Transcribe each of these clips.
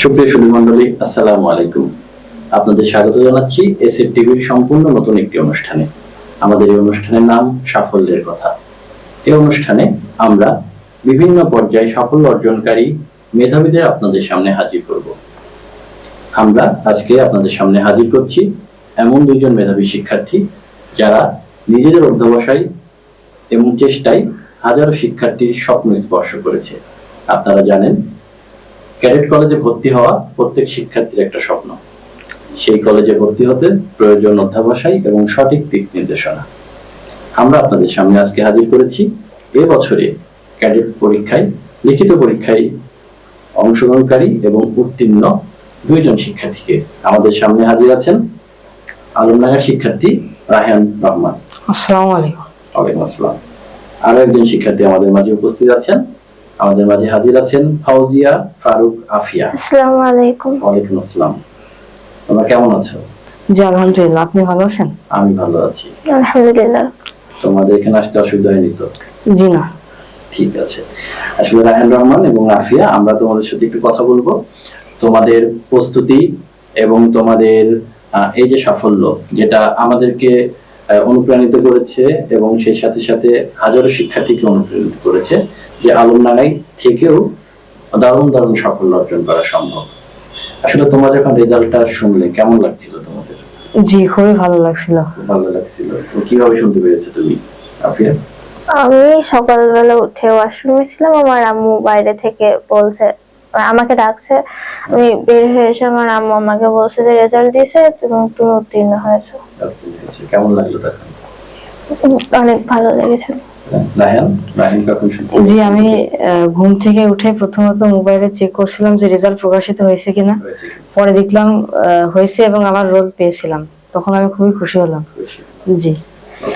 সুপ্রিয় সুধীমণ্ডলী, আসসালামু আলাইকুম। আপনাদের স্বাগত জানাচ্ছি এসএফ টিভির সম্পূর্ণ নতুন একটি অনুষ্ঠানে। আমাদের এই অনুষ্ঠানের নাম সাফল্যের কথা। এই অনুষ্ঠানে আমরা বিভিন্ন পর্যায়ে সাফল্য অর্জনকারী মেধাবীদের আপনাদের সামনে হাজির করব। আমরা আজকে আপনাদের সামনে হাজির করছি এমন দুইজন মেধাবী শিক্ষার্থী যারা নিজেদের অধ্যবসায় এবং চেষ্টায় হাজারো শিক্ষার্থীর স্বপ্ন স্পর্শ করেছে। আপনারা জানেন, ক্যাডেট কলেজে ভর্তি হওয়া প্রত্যেক শিক্ষার্থীর একটা স্বপ্ন। সেই কলেজে ভর্তি হতে প্রয়োজন অধ্যবসায় এবং সঠিক দিক নির্দেশনা। আমরা আপনাদের সামনে আজকে হাজির করেছি এবছরে ক্যাডেট পরীক্ষায়, লিখিত পরীক্ষায় অংশগ্রহণকারী এবং উত্তীর্ণ দুইজন শিক্ষার্থীকে। আমাদের সামনে হাজির আছেন আলমডাঙ্গার শিক্ষার্থী রায়হান রহমান। আসসালামু আলাইকুম। ওয়ালাইকুম আসসালাম। আরো একজন শিক্ষার্থী আমাদের মাঝে উপস্থিত আছেন। আমাদের মাঝে হাজির আছেন ফাউজিয়া ফারুক আফিয়া। আসসালামু আলাইকুম। ওয়ালাইকুম আসসালাম। তোমরা কেমন আছো? জি আলহামদুলিল্লাহ, আপনি ভালো আছেন? আমি ভালো আছি, আলহামদুলিল্লাহ। তোমাদের এখানে আসতে অসুবিধা হয়নি তো? জি না। ঠিক আছে। আসলে রায়হান রহমান এবং আফিয়া, আমরা তোমাদের সাথে একটু কথা বলবো তোমাদের প্রস্তুতি এবং তোমাদের এই যে সাফল্য, যেটা আমাদেরকে অনুপ্রাণিত করেছে এবং সেই সাথে সাথে হাজারো শিক্ষার্থীকে অনুপ্রাণিত করেছে যে আলমডাঙ্গায় থেকেও দারুণ দারুণ সাফল্য অর্জন করা সম্ভব। আসলে তোমরা যখন রেজাল্টটা শুনলে কেমন লাগছিল তোমাদের? জি খুবই ভালো লাগছিল। ভালো লাগছিল। তো কিভাবে শুনতে পেরেছো তুমি আফিয়া? আমি সকালবেলা উঠে ওয়াশরুমে ছিলাম, আমার আম্মু বাইরে থেকে বলছে, আমাকে ডাকছে। আমি বের হয়ে এসে আমার আম্মু আমাকে বলছে যে রেজাল্ট দিয়েছে এবং তুমি উত্তীর্ণ হয়েছো। কেমন লাগলো তখন? অনেক ভালো লেগেছে। জি আমি ঘুম থেকে উঠে প্রথমত মোবাইলে চেক করছিলাম যে রেজাল্ট প্রকাশিত হয়েছে কিনা। পরে দেখলাম হয়েছে এবং আমার রোল পেয়েছিলাম। তখন আমি খুবই খুশি হলাম। জি।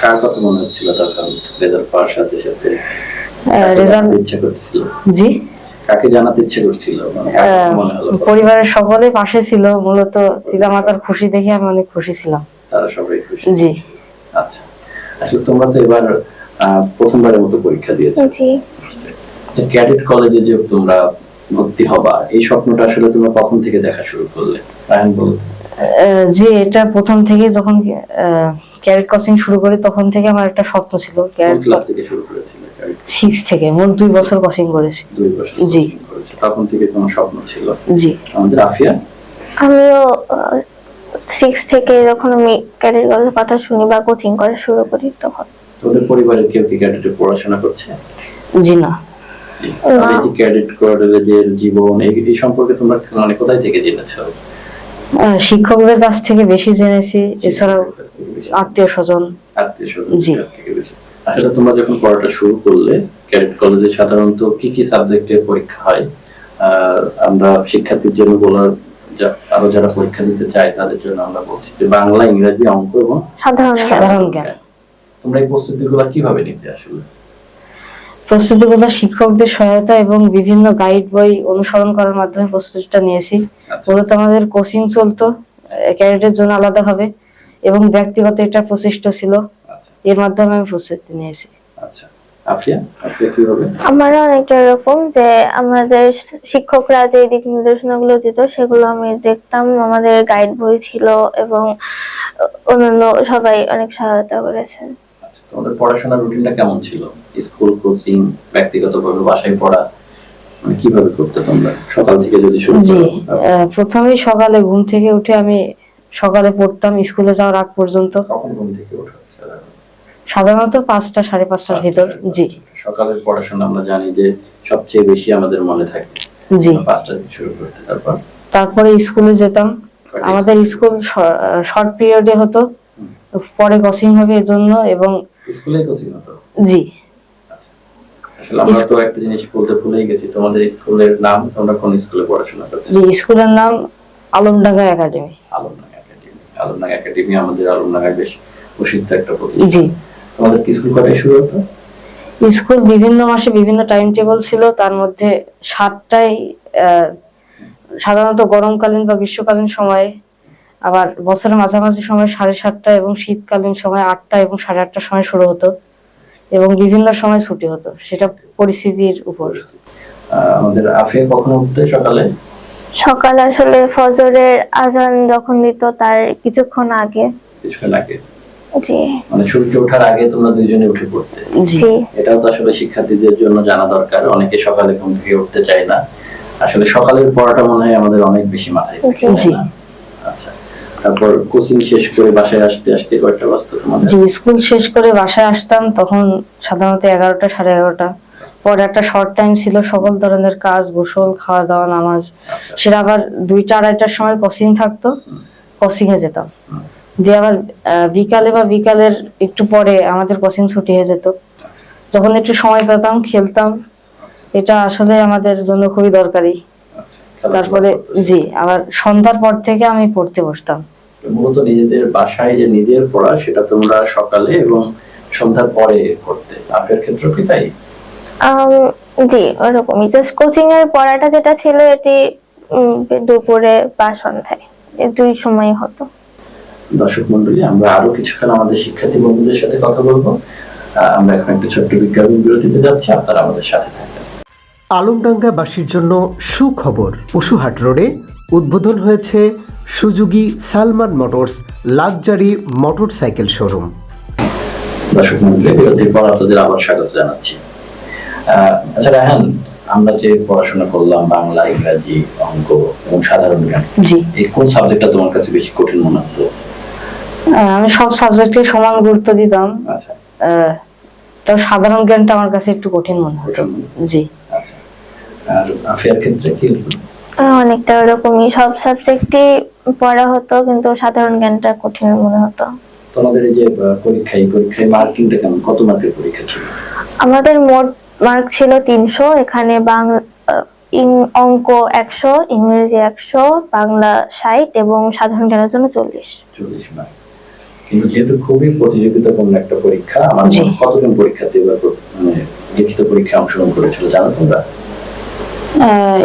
কার কথা মনে হচ্ছিল তখন রেজাল্ট পাওয়ার সাথে সাথে? রেজাল্ট ইচ্ছা করছিল? জি। কাকে জানাতে ইচ্ছে করছিল? পরিবারের সকলে পাশে ছিল, মূলত পিতামাতার খুশি দেখে আমি অনেক খুশি ছিলাম। তারা সবাই খুশি? জি। আচ্ছা, আসলে তোমরা তো এবার প্রথমবারের মতো পরীক্ষা দিয়েছো। জি। ক্যাডেট কলেজে যে তোমরা ভর্তি হবা, এই স্বপ্নটা আসলে তোমরা কখন থেকে দেখা শুরু করলে? রায়হান বলো। জি, এটা প্রথম থেকে যখন ক্যাডেট কোচিং শুরু করি তখন থেকে আমার একটা স্বপ্ন ছিল। ক্যাডেট ক্লাস থেকে শুরু করেছিলে? 6 থেকে, মোট 2 বছর কোচিং করেছি। 2 বছর? জি। তখন থেকে তোমার স্বপ্ন ছিল? জি। আমাদের আফিয়া? আমিও 6 থেকে যখন আমি ক্যাডেট কলেজের কথা শুনি বা কোচিং করা শুরু করি তখন। তোদের পরিবারের কেউ কি ক্যাডেটে পড়াশোনা করছে? জি না। এই যে ক্যাডেট কলেজের জীবন, এই সম্পর্কে তোমরা মানে কোথায় থেকে জেনেছো? শিক্ষকদের কাছ থেকে বেশি জেনেছি, এছাড়াও আত্মীয় স্বজন। জি। আসলে তোমরা যখন পড়াটা শুরু করলে, ক্যাডেট কলেজে সাধারণত কি কি সাবজেক্টের পরীক্ষা হয়? আমরা শিক্ষার্থীর জন্য বলার, আরো যারা পরীক্ষা দিতে চায় তাদের জন্য আমরা বলছি যে বাংলা, ইংরেজি, অঙ্ক এবং সাধারণ জ্ঞান। তোমরা এই প্রস্তুতিগুলো কিভাবে নিতে? আসলে প্রস্তুতিগুলো শিক্ষকদের সহায়তা এবং বিভিন্ন গাইড বই অনুসরণ করার মাধ্যমে প্রস্তুতিটা নিয়েছি। মূলত আমাদের কোচিং চলতো ক্যাডেটের জন্য আলাদাভাবে এবং ব্যক্তিগত একটা প্রচেষ্টা ছিল, এর মাধ্যমে আমি প্রস্তুতি নিয়েছি। আচ্ছা, আফিয়া আপনি কিভাবে? আমারও অনেকটা এরকম যে আমাদের শিক্ষকরা যে দিক নির্দেশনাগুলো দিত সেগুলো আমি দেখতাম, আমাদের গাইড বই ছিল এবং অন্যান্য সবাই অনেক সহায়তা করেছে। তোমাদের পড়াশোনার রুটিনটা কেমন ছিল? স্কুল, কোচিং, ব্যক্তিগতভাবে বাসায় পড়া, মানে কিভাবে করতে তোমরা সকাল থেকে যদি শুরু করো? জি, প্রথমেই সকালে ঘুম থেকে উঠে আমি সকালে পড়তাম স্কুলে যাওয়ার আগ পর্যন্ত। কখন ঘুম থেকে ওঠো সাধারণত 5টা 5:30টার ভিতর। জি। সকালের পড়াশোনা আমরা জানি যে সবচেয়ে বেশি আমাদের মনে থাকে। জি। 5টা থেকে শুরু করতে, তারপরে স্কুলে যেতাম। আমাদের স্কুল শর্ট পিরিয়ডে হতো, পরে কোচিং হবে এজন্য। এবং স্কুলেই কোচিং হতো? জি। আসলে আমরা তো একটা জিনিস বলতে ভুলেই গেছি, তোমাদের স্কুলের নাম, তোমরা কোন স্কুলে পড়াশোনা করছো? জি, স্কুলের নাম Alamdanga academy. Alamdanga academy. Alamdanga academy আমাদের আলমডাঙ্গায় বেশ প্রসিদ্ধ একটা প্রতিষ্ঠান। জি। তোমাদের কি স্কুল কবে শুরু হতো? স্কুল বিভিন্ন মাসে বিভিন্ন টাইম টেবিল ছিল, তার মধ্যে 7টায় সাধারণত গরমকালীন বা গ্রীষ্মকালীন সময়ে, আবার বছরের মাঝামাঝি সময় 7:30টা এবং শীতকালীন সময় 8টা এবং 8:30টার সময় শুরু হতো এবং বিভিন্ন সময় ছুটি হতো, সেটা পরিস্থিতির উপর। আমাদের আফিয়া কখন উঠতে সকালে? সকাল আসলে ফজরের আজান যখন দিত তার কিছুক্ষণ আগে। কিছুক্ষণ আগে, জি মানে সূর্য ওঠার আগে তোমরা দুইজনে উঠে পড়তে। জি জি এটাও তো আসলে শিক্ষার্থীদের জন্য জানা দরকার। অনেকে সকালে ঘুম থেকে উঠতে চায় না। আসলে সকালের পড়াটা মনে হয় আমাদের অনেক বেশি মাথায় থাকে, জি। তাই জি। না? আচ্ছা, তারপর কোচিং শেষ করে বাসায় আসতে আসতে কয়টা বাজতো তোমাদের? জি, স্কুল শেষ করে বাসায় আসতাম তখন সাধারণত 11টা, 11:30। পরে একটা শর্ট টাইম ছিল সকল ধরনের কাজ, গোসল, খাওয়া দাওয়া, নামাজ। আচ্ছা, সেটা আবার 2টা, 2:30টার সময় কোচিং থাকতো, কোচিং এ যেতাম। হুম। দিয়ে আবার বিকালে বা বিকালের একটু পরে আমাদের কোচিং ছুটি হয়ে যেত। যখন একটু সময় পেতাম খেলতাম, এটা আসলে আমাদের জন্য খুবই দরকারি। আচ্ছা, খেলাধুলা তারপরে করতে। জি, আবার সন্ধ্যার পর থেকে আমি পড়তে বসতাম। মূলত নিজেদের বাসায় যে নিজের পড়া সেটা তোমরা সকালে এবং সন্ধ্যার পরে করতে। আপনার ক্ষেত্রে কি তাই? আম, জি ওরকমই, জাস্ট কোচিং এর পড়াটা যেটা ছিল এটি দুপুরে বা সন্ধ্যায়, এই দুই সময় হতো। দর্শক মন্ডলী, আমরা আরো কিছুক্ষণ আমাদের শিক্ষার্থী বন্ধুদের সাথে কথা বলবো। আমরা এখন একটা ছোট্ট বিজ্ঞাপন বিরতিতে যাচ্ছি, আপনারা আমাদের সাথে থাকবেন। আলমডাঙ্গাবাসীর জন্য সুখবর। পশুহাট রোডে উদ্বোধন হয়েছে Suzuki Salman motors luxury motorcycle showroom. দর্শক মন্ডলী, বিরতির পর আপনাদের আবার স্বাগত জানাচ্ছি। আচ্ছা রায়হান, আমরা যে পড়াশোনা করলাম বাংলা, ইংরাজি, অঙ্ক এবং সাধারণ জ্ঞান, জি, এই কোন সাবজেক্টটা তোমার কাছে বেশি কঠিন মনে হতো? আমি সব সাবজেক্টে সমান গুরুত্ব দিতাম। আচ্ছা, তো সাধারণ জ্ঞানটা আমার কাছে একটু কঠিন মনে হতো। কঠিন মনে হতো। জি, আচ্ছা, আর আফিয়ার ক্ষেত্রে কি? অনেকটা ওরকমই, সব সাবজেক্টই পড়া হতো কিন্তু সাধারণ জ্ঞানটা কঠিন মনে হতো। তোমাদের এই যে পরীক্ষায় মার্কিংটা কেমন? কত মার্কের পরীক্ষা ছিল? আমাদের মোট মার্ক ছিল 300, এখানে বাংলা অঙ্ক 100, ইংরেজি 100, বাংলা 60 এবং সাধারণ জ্ঞানের জন্য 40। 40 মার্ক। কিন্তু যেহেতু খুবই প্রতিযোগিতাপূর্ণ একটা পরীক্ষা, আমার জি। কতজন পরীক্ষার্থী এবার মানে লিখিত পরীক্ষায় অংশগ্রহণ করেছিল জানো তোমরা?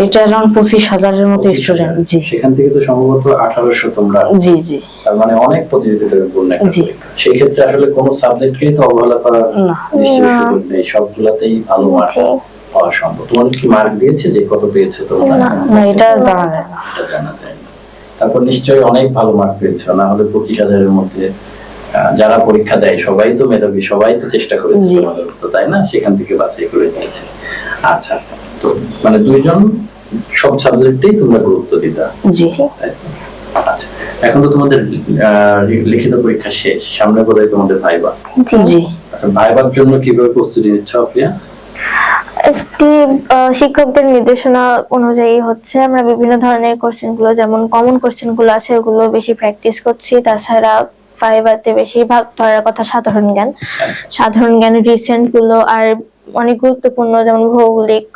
এটা অ্যারাউন্ড 25,000-এর মতো স্টুডেন্ট। জি সেখান থেকে তো সম্ভবত 1800 তোমরা। জি জি তার মানে অনেক প্রতিযোগিতাপূর্ণ একটা জি। পরীক্ষা। সেই ক্ষেত্রে আসলে কোনো সাবজেক্টকেই তো অবহেলা করার না, নিশ্চয়ই না। সুযোগ নেই, সবগুলাতেই ভালো মার্ক জি পাওয়া সম্ভব। তোমাদের কি মার্ক দিয়েছে যে কত পেয়েছো তোমরা? না। না, এটা জানা যায় না। এটা জানা যায় না। তারপর নিশ্চয়ই অনেক ভালো মার্ক পেয়েছো, না হলে 25,000-এর মধ্যে যারা পরীক্ষা দেয় সবাই তো মেধাবী, সবাই তো চেষ্টা করেছে জি। তোমাদের মতো, তাই না? সেখান থেকে বাছাই করে দিয়েছে। আচ্ছা, তো মানে দুইজন সব সাবজেক্টেই তোমরা গুরুত্ব দিতা, জি তাই তো? আচ্ছা, এখন তো তোমাদের লিখিত পরীক্ষা শেষ, সামনে বোধহয় তোমাদের ভাইবা। জি জি। আচ্ছা, ভাইবার জন্য কিভাবে প্রস্তুতি নিচ্ছ আফিয়া? একটি শিক্ষকদের নির্দেশনা অনুযায়ী হচ্ছে আমরা বিভিন্ন ধরনের কোশ্চেন গুলো, যেমন কমন কোশ্চেন গুলো আছে ওগুলো বেশি প্র্যাকটিস করছি। তাছাড়া ফাইবারতে বেশিরভাগ ধরার কথা সাধারণ জ্ঞান, সাধারণ জ্ঞানের রিসেন্ট গুলো আর অনেক গুরুত্বপূর্ণ যেমন ভৌগোলিক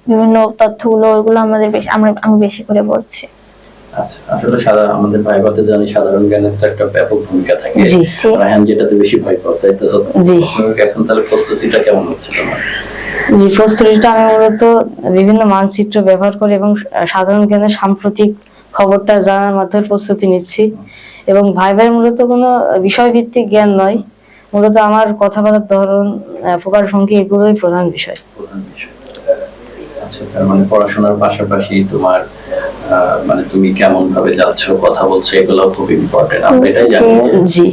বিভিন্ন তথ্যগুলো, ওইগুলো আমাদের বেশি আমি বেশি করে পড়ছি। আচ্ছা, আসলে আমাদের ভাইবাতে জানি সাধারণ জ্ঞানের তো একটা ব্যাপক ভূমিকা থাকে। জি জি রায়হান যেটাতে বেশি ভয় পাও, তাই তো? জি। এখন তাহলে প্রস্তুতিটা কেমন হচ্ছে তোমার? জি, প্রস্তুতিটা আমি মূলত বিভিন্ন মানচিত্র ব্যবহার করে এবং সাধারণ জ্ঞানের সাম্প্রতিক খবরটা জানার মাধ্যমে প্রস্তুতি নিচ্ছি। এবং ভাইভাই মূলত কোনো বিষয়ভিত্তিক জ্ঞান নয়, মূলত আমার কথাবার্তার ধরন, প্রকাশভঙ্গি, এগুলোই প্রধান বিষয়। প্রধান বিষয়। আচ্ছা, তার মানে পড়াশোনার পাশাপাশি তোমার মানে তুমি কেমন ভাবে যাচ্ছ, কথা বলছো, এগুলো খুব ইম্পর্টেন্ট। আমরা এটাই জানি যে জি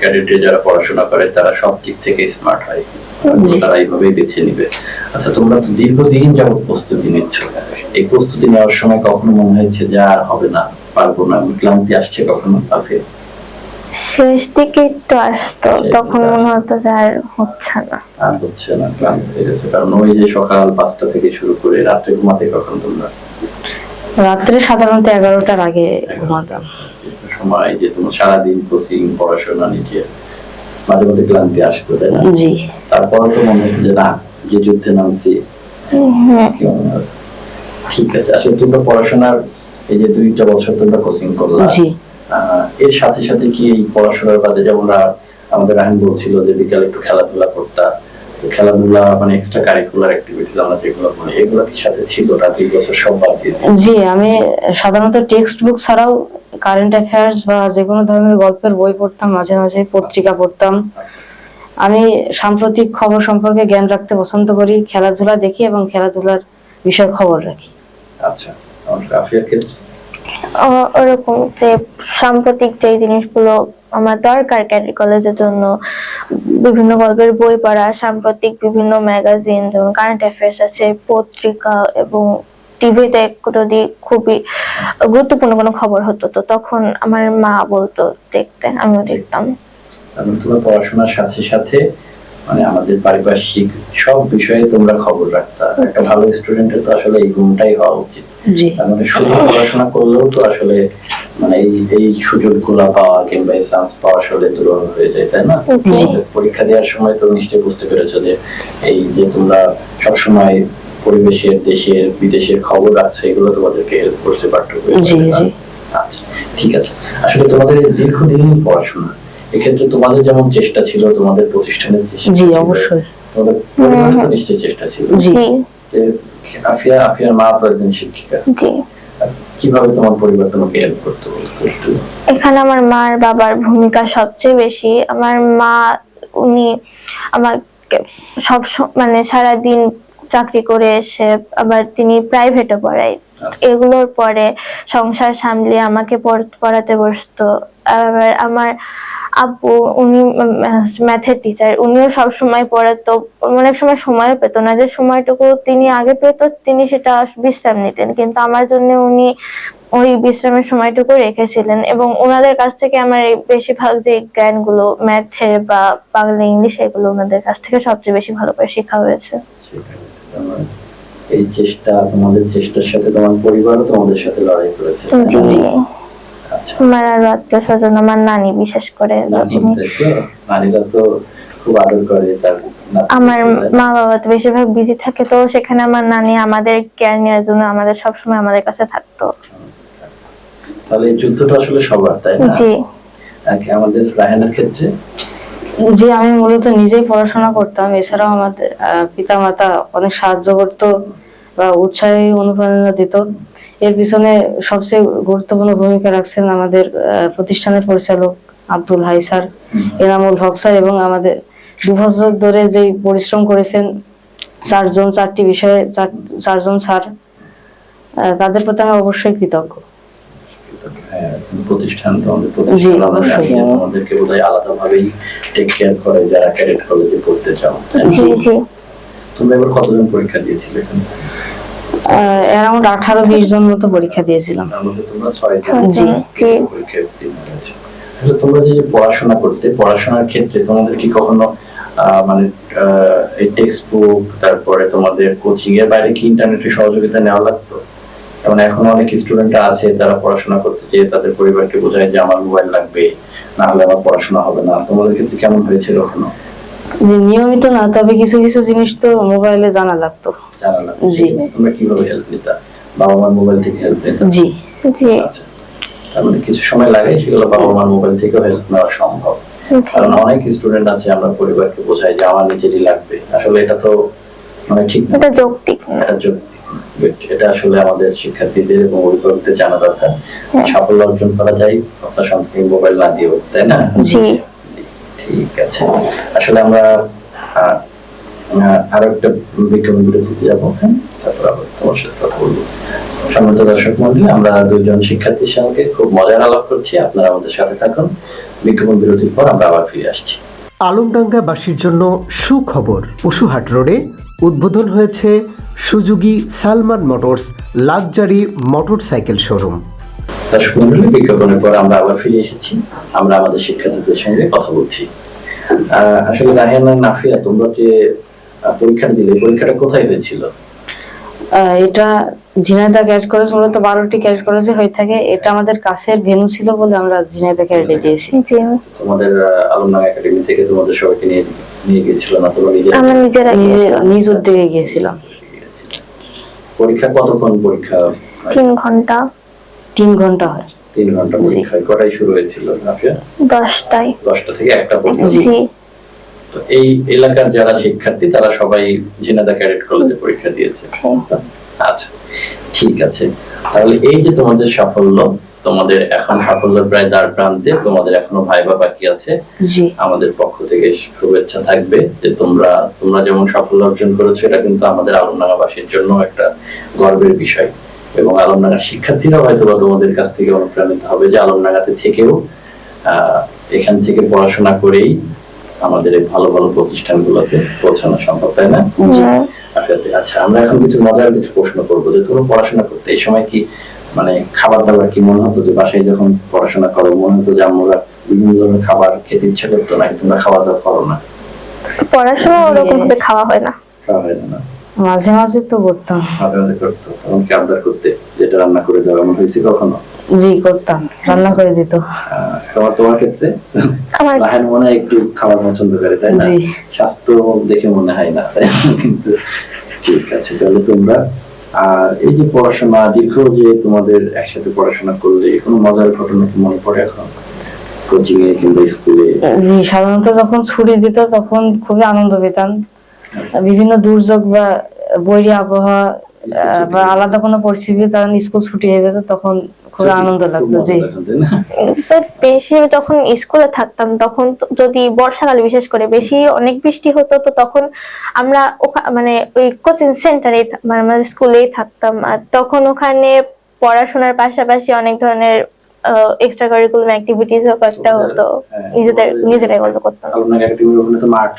ক্যাডেটে যারা পড়াশোনা করে তারা সব দিক থেকে স্মার্ট হয়, জি। তারা এইভাবেই বেছে নিবে। আচ্ছা, তোমরা তো দীর্ঘদিন যাবত প্রস্তুতি নিচ্ছ, এই প্রস্তুতি নেওয়ার সময় কখনো মনে হয়েছে যে আর হবে না, পারবো না, ক্লান্তি আসছে কখনো? আফিয়া? শেষ দিকে একটু আসতো, তখন মনে হতো যে আর হচ্ছে না। আর হচ্ছে না, ক্লান্তি হয়ে গেছে? কারণ ওই যে সকাল 5টা থেকে শুরু করে রাত্রে ঘুমাতে কখন তোমরা? রাত্রে সাধারণত 11টার আগে ঘুমাতাম। সময় যে তোমার সারাদিন কোচিং পড়াশোনা নিচে, মাঝে মধ্যে ক্লান্তি আসতো, তাই না? জি তারপর তো মনে হতো যে না, যে যুদ্ধে নামছি। ঠিক আছে, আসলে তোমরা পড়াশোনার এই যে 2টা বছর তোমরা কোচিং করলা, জি এর সাথে সাথে কি এই পড়াশোনার বাদে, যেমন আমাদের রাহিন বলছিল যে বিকালে একটু খেলাধুলা করতা, তো খেলাধুলা মানে এক্সট্রা কারিকুলার অ্যাক্টিভিটিস আমরা যেগুলো বলি, এগুলো কি সাথে ছিল না? 2 বছর সব বাদ দিয়ে? জি, আমি সাধারণত টেক্সট বুক ছাড়াও কারেন্ট অ্যাফেয়ার্স বা যে কোনো ধরনের গল্পের বই পড়তাম, মাঝে মাঝে পত্রিকা পড়তাম। আমি সাম্প্রতিক খবর সম্পর্কে জ্ঞান রাখতে পছন্দ করি, খেলাধুলা দেখি এবং খেলাধুলার বিষয়ে খবর রাখি। আচ্ছা, আমাদের আফিয়ার ক্ষেত্রে ওরকম যে সাম্প্রতিক যে জিনিসগুলো আমার দরকার ক্যাডেট কলেজের জন্য, বিভিন্ন গল্পের বই পড়া, সাম্প্রতিক বিভিন্ন ম্যাগাজিন যেমন কারেন্ট অ্যাফেয়ার্স আছে, পত্রিকা এবং টিভিতে যদি খুবই গুরুত্বপূর্ণ কোনো খবর হতো তো তখন আমার মা বলতো দেখতে, আমিও দেখতাম। কারণ তোমরা পড়াশোনার সাথে সাথে মানে আমাদের পারিপার্শ্বিক সব বিষয়ে তোমরা খবর রাখতা। একটা ভালো স্টুডেন্টের তো আসলে এই গুণটাই হওয়া উচিত। জি তার মানে শুধু পড়াশোনা করলেও তো আসলে মানে এই সুযোগগুলো পাওয়া কিংবা এই চান্স পাওয়া আসলে দুর্বল হয়ে যায়, তাই না? জি। পরীক্ষা দেওয়ার সময় তো নিশ্চয়ই বুঝতে পেরেছো যে এই যে তোমরা সবসময় পরিবেশের, দেশের, বিদেশের খবর রাখছো, এগুলো তোমাদেরকে হেল্প করছে পাঠ্যবই। জি জি আচ্ছা, ঠিক আছে। আসলে তোমাদের এই দীর্ঘদিনের পড়াশোনা, এক্ষেত্রে তোমাদের যেমন চেষ্টা ছিল, তোমাদের প্রতিষ্ঠানের চেষ্টা জি ছিল, অবশ্যই। তোমাদের পরিবারের তো নিশ্চয়ই চেষ্টা ছিল। জি যে আফিয়ার মা তো একজন শিক্ষিকা, জি। কিভাবে তোমার পরিবার তোমাকে হেল্প করতে বলতো একটু? এখানে আমার মার বাবার ভূমিকা সবচেয়ে বেশি। আমার মা উনি আমাকে সব মানে সারাদিন চাকরি করে এসে আবার তিনি প্রাইভেটে পড়ায়, এগুলোর পরে সংসার সামলিয়ে আমাকে পড়াতে বসতো। আবার আমার আব্বু উনি ম্যাথের টিচার, উনিও সব সময় পড়াতো। অনেক সময় সময়ও পেত না, যে সময়টুকু তিনি আগে পেত তিনি সেটা বিশ্রাম নিতেন, কিন্তু আমার জন্য উনি ওই বিশ্রামের সময়টুকু রেখেছিলেন। এবং ওনাদের কাছ থেকে আমার এই বেশিরভাগ যে জ্ঞানগুলো ম্যাথের বা বাংলা ইংলিশ, এগুলো ওনাদের কাছ থেকে সবচেয়ে বেশি ভালো করে শেখা হয়েছে। এই চেষ্টা, তোমাদের চেষ্টার সাথে তোমার পরিবারও তোমাদের সাথে লড়াই করেছে। জি জি। আচ্ছা, আমার আর আত্মীয় স্বজন, আমার নানি বিশেষ করে, নারীরা তো খুব আদর করে তার আমার মা বাবা তো বেশিরভাগ বিজি থাকে, তো সেখানে আমার নানি আমাদের কেয়ার নেওয়ার জন্য আমাদের সবসময় আমাদের কাছে থাকতো। তাহলে এই যুদ্ধটা আসলে সবার, তাই না? জি আমাদের রায়হানের ক্ষেত্রে জি আমি মূলত নিজেই পড়াশোনা করতাম, এছাড়াও আমাদের পিতা মাতা অনেক সাহায্য করতো বা উৎসাহী অনুপ্রেরণা দিত। এর পিছনে সবচেয়ে গুরুত্বপূর্ণ ভূমিকা রাখছেন আমাদের প্রতিষ্ঠানের পরিচালক Abdul hi sir, Enamul Haque sir এবং আমাদের 2 বছর ধরে যে পরিশ্রম করেছেন চারটি বিষয়ে চারজন স্যার, তাদের প্রতি আমি অবশ্যই কৃতজ্ঞ। প্রতিষ্ঠান, তোমাদের জি, প্রতিষ্ঠান অবশ্যই। আমাদেরকে বোধহয় আলাদাভাবেই টেক কেয়ার করে যারা ক্যাডেট কলেজে পড়তে চাও, তাই না? জি জি। তোমরা এবার কতজন পরীক্ষা দিয়েছিলে? অ্যারাউন্ড 18-20 জন মতো পরীক্ষা দিয়েছিলাম। তার মধ্যে তোমরা 6 জন জি জি। পরীক্ষায় উত্তীর্ণ হয়েছে। আসলে তোমরা যে পড়াশোনা করতে, পড়াশোনার ক্ষেত্রে তোমাদের কি কখনো মানে এই টেক্সট বুক, তারপরে তোমাদের কোচিং এর বাইরে কি ইন্টারনেটের সহযোগিতা নেওয়া লাগতো? যেমন এখন অনেক স্টুডেন্টরা আছে তারা পড়াশোনা করতে যেয়ে তাদের পরিবারকে বোঝায় যে আমার মোবাইল লাগবে, না হলে আমার পড়াশোনা হবে না। তোমাদের ক্ষেত্রে কেমন হয়েছিল কখনো? যে নিয়মিত না, তবে কিছু কিছু জিনিস তো মোবাইলে জানা লাগতো। জানা লাগতো? জি। তোমরা কিভাবে হেল্প নিতা? বাবা মার মোবাইল থেকে হেল্প নিতা? জি জি আচ্ছা, তার মানে কিছু সময় লাগে, সেগুলো বাবা মার মোবাইল থেকেও হেল্প নেওয়া সম্ভব। কারণ অনেক স্টুডেন্ট আছে আমরা পরিবারকে বোঝাই যে আমার নিজেরই লাগবে, আসলে এটা তো মানে ঠিক না, এটা যৌক্তিক না। এটা যৌক্তিক না। এটা আসলে আমাদের শিক্ষার্থীদের এবং অভিভাবকদের জানা দরকার। সাফল্য অর্জন করা যায় আপনার সন্তানকে মোবাইল না দিয়েও, তাই না? জি ঠিক আছে। আসলে আমরা আরো একটা বিজ্ঞাপন বিরতিতে যাবো, হ্যাঁ, তারপর আবার তোমার সাথে কথা বলবো। সম্মানিত দর্শক মন্ডলী, আমরা 2 জন শিক্ষার্থীর সঙ্গে খুব মজার আলাপ করছি, আপনারা আমাদের সাথে থাকুন। বিজ্ঞাপন বিরতির পর আমরা আবার ফিরে আসছি। আলমডাঙ্গাবাসীর জন্য সুখবর, পশুহাট রোডে উদ্বোধন হয়েছে Suzuki Salman motors luxury motorcycle showroom. দর্শক মন্ডলী, বিজ্ঞাপনের পর আমরা আবার ফিরে এসেছি। আমরা আমাদের শিক্ষার্থীদের সঙ্গে কথা বলছি। আসলে রাহিয়ান আর নাফিয়া, তোমরা যে পরীক্ষাটা দিলে, পরীক্ষাটা কোথায় হয়েছিল? এটা ঝিনাইদহ ক্যাডেট কলেজ, মূলত 12টি ক্যাডেট কলেজে হয়ে থাকে। এটা আমাদের কাছের ভেন্যু ছিল বলে আমরা ঝিনাইদহ ক্যাডেটে দিয়েছি। জি। তোমাদের আলমডাঙ্গা একাডেমি থেকে তোমাদের সবাইকে নিয়ে গিয়েছিল না, তোমরা আমরা নিজেরা গিয়েছিলাম। নিজ উদ্যোগে গিয়েছিলাম। পরীক্ষা কতক্ষণ পরীক্ষা? 3 ঘন্টা। 3 ঘন্টা হয়। 3 ঘন্টা পরীক্ষা। কটায় শুরু হয়েছিল নাফিয়া? 10টায়। 10টা থেকে 1টা পর্যন্ত। জি। তো এই এলাকার যারা শিক্ষার্থী তারা সবাই ঝিনাইদহ ক্যাডেট কলেজে পরীক্ষা দিয়েছে। আচ্ছা, ঠিক আছে। তাহলে এই যে তোমাদের সাফল্য, তোমাদের এখন সাফল্যের প্রায় দ্বার প্রান্তে, তোমাদের এখনো ভাইবা বাকি আছে। জি। আমাদের পক্ষ থেকে শুভেচ্ছা থাকবে যে তোমরা যেমন সাফল্য অর্জন করেছো, এটা কিন্তু আমাদের আলমডাঙ্গাবাসীর জন্য একটা গর্বের বিষয়। এবং আলমডাঙ্গার শিক্ষার্থীরা হয়তো বা তোমাদের কাছ থেকে অনুপ্রাণিত হবে যে আলমডাঙ্গাতে থেকেও এখান থেকে পড়াশোনা করেই আমাদের এই ভালো ভালো প্রতিষ্ঠানগুলোতে পৌঁছানো সম্ভব, তাই না? আচ্ছা, আমরা এখন কিছু মজার কিছু প্রশ্ন করবো যে তুমি পড়াশোনা করতে এই সময় কি মানে খাবার দাবার কি মনে হতো, যে বাসায় যখন পড়াশোনা করো মনে হতো যে আমরা বিভিন্ন ধরনের খাবার খেতে ইচ্ছা করতো, নাকি তোমরা খাওয়া দাওয়া করো না? পড়াশোনা ওরকম ভাবে খাওয়া হয় না। খাওয়া হয় না? মাঝে মাঝে তো করতাম। মাঝে মাঝে করতো, তখন কি আবদার করতে যেটা রান্না করে দেওয়া এমন হয়েছে কখনো? জি করতাম, রান্না করে দিত। তোমার ক্ষেত্রে রাহান মনে হয় একটু খাবার পছন্দ করে, তাই না? জি। স্বাস্থ্য দেখে মনে হয় না, তাই না? কিন্তু ঠিক আছে, তাহলে তোমরা আর এই যে পড়াশোনা দীর্ঘ যে তোমাদের একসাথে পড়াশোনা করলে কোনো মজার ঘটনা কি মনে পড়ে এখন কোচিং এ কিংবা স্কুলে? জি, সাধারণত যখন ছুটি দিত তখন খুবই আনন্দ পেতাম। বিভিন্ন দুর্যোগ বা বৈরী আবহাওয়া বা আলাদা কোনো পরিস্থিতির কারণে স্কুল ছুটি হয়ে যেত, তখন খুবই আনন্দ লাগতো। জি, বেশি যখন স্কুলে থাকতাম তখন যদি বর্ষাকালে বিশেষ করে বেশি অনেক বৃষ্টি হতো, তো তখন আমরা মানে ওই কোচিং সেন্টারে মানে আমাদের স্কুলেই থাকতাম। আর তখন ওখানে পড়াশোনার পাশাপাশি অনেক ধরনের এক্সট্রা কারিকুলাম অ্যাক্টিভিটিস একটা হতো, নিজেরাই করতাম। আপনার অ্যাক্টিভিটি ওখানে তো মাঠ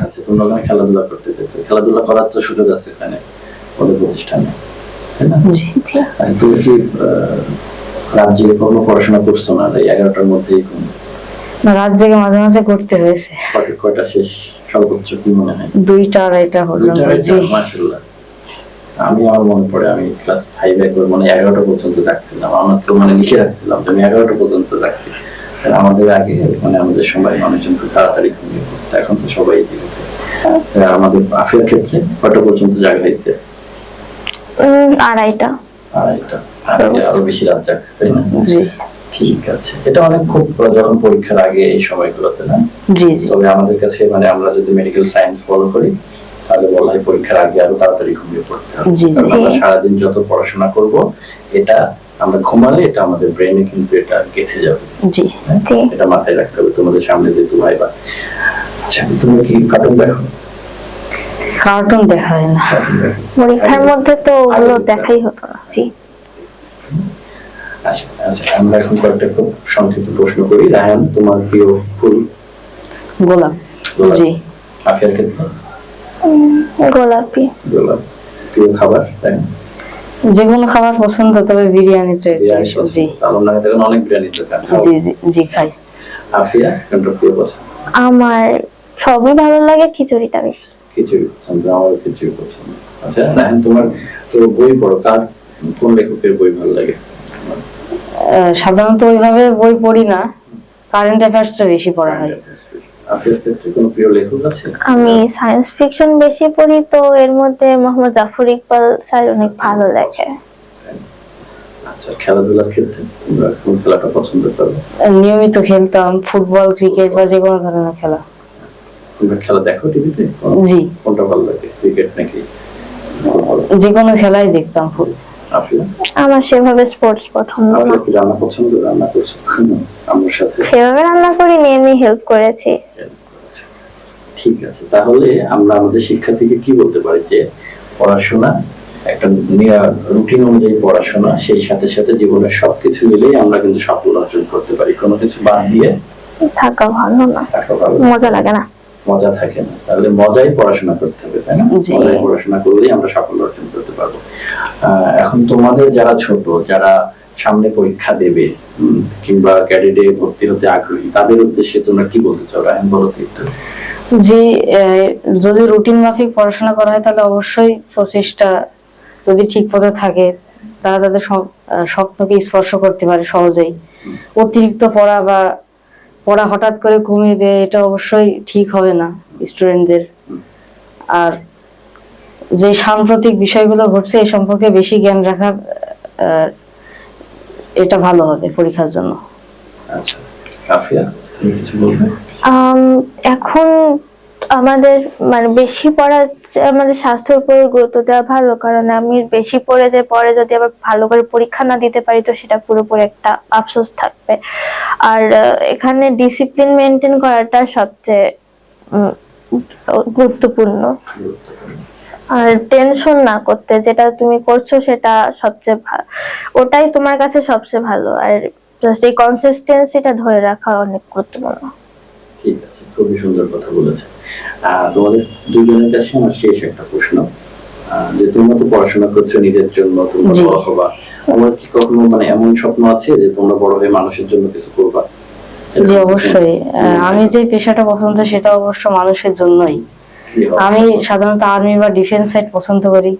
আছে, তোমরা ওখানে খেলাধুলা করতে যেতে, খেলাধুলা করার তো সুযোগ আছে এখানে ওদের প্রতিষ্ঠানে, তাই না? জি। তুমি কি রাত জেগে কোনো পড়াশোনা করছো না? 11টার মধ্যেই রাত জেগে মাঝে মাঝে করতে হয়েছে। কয়টা শেষ সর্বোচ্চ কি মনে হয়? 2টা 2:30 পর্যন্ত। জি, মাশাআল্লাহ। আমার মনে পড়ে আমি ক্লাস 5 একবার মানে 11টা পর্যন্ত থাকছিলাম। আমার তো মানে লিখে রাখছিলাম যে আমি 11টা পর্যন্ত থাকছি। আমাদের আগে মানে আমাদের সময় মানুষজন খুব তাড়াতাড়ি ঘুমিয়ে পড়তো, এখন তো সবাই আমাদের আফিয়ার ক্ষেত্রে কয়টা পর্যন্ত জাগা হয়েছে? 2:30। আরো বেশি রাত জাগছে, তাই না? জি। ঠিক আছে, এটা অনেক খুব যখন পরীক্ষার আগে এই সময়গুলোতে, না? জি। তবে আমাদের কাছে মানে আমরা যদি মেডিকেল সায়েন্স ফলো করি তাহলে বলা হয় পরীক্ষার আগে আরো তাড়াতাড়ি ঘুমিয়ে পড়তে হবে। আমরা সারাদিন যত পড়াশোনা করব এটা আমরা ঘুমালে এটা আমাদের ব্রেনে কিন্তু এটা গেঁথে যাবে। জি, এটা মাথায় রাখতে হবে তোমাদের সামনে যেহেতু ভাইবা। আচ্ছা, তুমি কি কার্টুন দেখো? কার্টুন দেখা হয় না। পরীক্ষার মধ্যে তো ওগুলো দেখাই হতো না। জি। আচ্ছা, আমরা এখন কয়েকটা খুব সংক্ষিপ্ত প্রশ্ন করি। রায়হান, তোমার প্রিয় ফুল? গোলাপ। জি। আফিয়ার ক্ষেত্রে? গোলাপি। গোলাপ। প্রিয় খাবার? যে কোনো খাবার পছন্দ, তবে বিরিয়ানি তো। জি। আমার দেখুন অনেক বিরিয়ানি দোকান। জি জি জি, খাই। আফিয়া, কোনটা প্রিয় পছন্দ? আমার সবই ভালো লাগে, খিচুড়িটা বেশি। খিচুড়ি পছন্দ, আমার খিচুড়ি পছন্দ। আচ্ছা, রায়হান, তোমার তো বই পড়ো, কার কোন লেখকের বই ভালো লাগে? সাধারণত ওইভাবে বই পড়ি না, কারেন্ট অ্যাফেয়ার্সটা বেশি পড়া হয়। আপনার ক্ষেত্রে কোনো প্রিয় লেখক আছে? আমি সায়েন্স ফিকশন বেশি পড়ি, তো এর মধ্যে মোহাম্মদ জাফর ইকবাল স্যার অনেক ভালো লেখে। আচ্ছা, খেলাধুলার ক্ষেত্রে তোমরা কোন খেলাটা পছন্দ করো? নিয়মিত খেলতাম ফুটবল, ক্রিকেট বা যে কোনো ধরনের খেলা। তোমরা খেলা দেখো টিভিতে? জি। কোনটা ভালো লাগে, ক্রিকেট নাকি? যে কোনো খেলাই দেখতাম। আমার সেভাবে স্পোর্টস পছন্দ না। কি রান্না পছন্দ? রান্না করছো আমার সাথে? সেভাবে রান্না করিনি, আমি হেল্প করেছি। ঠিক আছে, তাহলে আমরা আমাদের শিক্ষার্থীকে কি বলতে পারি যে পড়াশোনা একটা রুটিন অনুযায়ী পড়াশোনা, সেই সাথে সাথে জীবনের সবকিছু মিলেই আমরা কিন্তু সাফল্য অর্জন করতে পারি। কোনো কিছু বাদ দিয়ে থাকা ভালো না, মজা লাগে না, মজা থাকে না। তাহলে মজাই পড়াশোনা করতে হবে, তাই না? মজাই পড়াশোনা করলেই আমরা সাফল্য অর্জন করতে পারবো। এখন তোমাদের যারা ছোট, যারা সামনে পরীক্ষা দেবে কিংবা ক্যাডেটে ভর্তি হতে আগ্রহী, তাদের উদ্দেশ্যে তোমরা কি বলতে চাও? রায়হান, বলো তো একটু। যে যদি রুটিন মাফিক পড়াশোনা করা হয় তাহলে অবশ্যই প্রচেষ্টা যদি ঠিক পথে থাকে তারা তাদের স্বপ্নকে স্পর্শ করতে পারে সহজেই। অতিরিক্ত পড়া বা পড়া হঠাৎ করে কমিয়ে দেয়, এটা অবশ্যই ঠিক হবে না স্টুডেন্টদের। আর যে সাম্প্রতিক বিষয়গুলো ঘটছে এই সম্পর্কে বেশি জ্ঞান রাখা এটা ভালো হবে পরীক্ষার জন্য। আচ্ছা, আফিয়া, তুমি কিছু বলবে? এখন আমাদের মানে বেশি পড়া আমাদের স্বাস্থ্যের উপর গুরুত্ব দেওয়া ভালো, কারণ আমি বেশি পড়ে যে পরে যদি আবার ভালো করে পরীক্ষা না দিতে পারি তো সেটা পুরোপুরি একটা আফসোস থাকবে। আর এখানে ডিসিপ্লিন মেনটেন করাটা সবচেয়ে গুরুত্বপূর্ণ। আর টেনশন না করতে, যেটা তুমি করছো সেটা সবচেয়ে ওটাই তোমার কাছে সবচেয়ে ভালো। আর জাস্ট এই কনসিস্টেন্সিটা ধরে রাখা অনেক গুরুত্বপূর্ণ। ঠিক আছে, খুবই সুন্দর কথা বলেছে। তোমাদের দুজনের কাছে আমার শেষ একটা প্রশ্ন, যে তোমরা তো পড়াশোনা করছো নিজের জন্য, তোমরা জি। বড় হবা, তোমার কি কখনো মানে এমন স্বপ্ন আছে যে তোমরা বড় হয়ে মানুষের জন্য কিছু করবা? জি অবশ্যই। আমি যে পেশাটা পছন্দ সেটা অবশ্য মানুষের জন্যই। কি হবে? আমি সাধারণত আর্মি বা ডিফেন্স সাইড পছন্দ করি।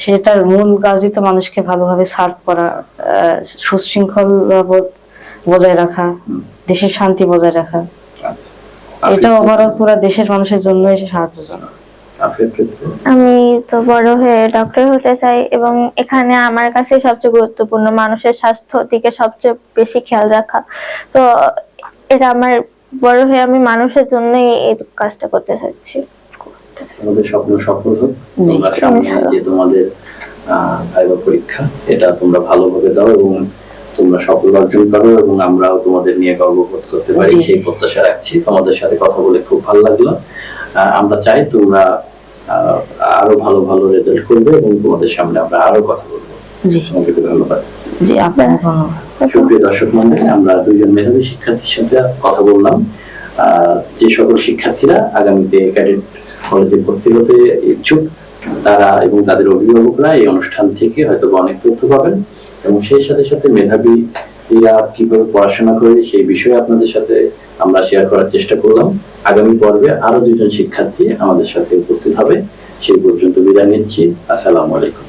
সেটার মূল কাজই তো মানুষকে ভালোভাবে সার্ভ করা, সুশৃঙ্খলা বোধ বজায় রাখা, দেশের শান্তি বজায় রাখা। আচ্ছা। এটা ওভারঅল পুরো দেশের মানুষের জন্য সাহায্যজনক। আপনার ক্ষেত্রে? আমি তো বড় হয়ে ডক্টর হতে চাই, এবং এখানে আমার কাছে সবচেয়ে গুরুত্বপূর্ণ মানুষের স্বাস্থ্য দিকে সবচেয়ে বেশি খেয়াল রাখা। তো এটা আমার বড় হয়ে আমি মানুষের জন্যই এই কাজটা করতে চাচ্ছি। তোমাদের স্বপ্ন সফল হোক। জি, তোমরা সামনে ইনশাআল্লাহ। যে তোমাদের ভাইবা পরীক্ষা, এটা তোমরা ভালোভাবে দাও এবং তোমরা সফল অর্জন করো, এবং আমরাও তোমাদের নিয়ে গর্ববোধ করতে পারি, জি। সেই প্রত্যাশা রাখছি। তোমাদের সাথে কথা বলে খুব ভালো লাগলো। আমরা চাই তোমরা আরো ভালো ভালো রেজাল্ট করবে এবং তোমাদের সামনে আমরা আরো কথা বলবো। জি তোমাকে ধন্যবাদ। জি, আপনাকে ব্যাস। ধন্যবাদ। সুপ্রিয় দর্শক মন্ডলী, আমরা দুইজন মেধাবী শিক্ষার্থীর সাথে কথা বললাম। যে সকল শিক্ষার্থীরা আগামীতে ক্যাডেট কলেজে ভর্তি হতে ইচ্ছুক, তারা এবং তাদের অভিভাবকরা এই অনুষ্ঠান থেকে হয়তো অনেক তথ্য পাবেন, এবং সেই সাথে সাথে মেধাবীরা কিভাবে পড়াশোনা করে সেই বিষয়ে আপনাদের সাথে আমরা শেয়ার করার চেষ্টা করলাম। আগামী পর্বে আরো দুজন শিক্ষার্থী আমাদের সাথে উপস্থিত হবে। সেই পর্যন্ত বিদায় নিচ্ছি। আসসালামু আলাইকুম।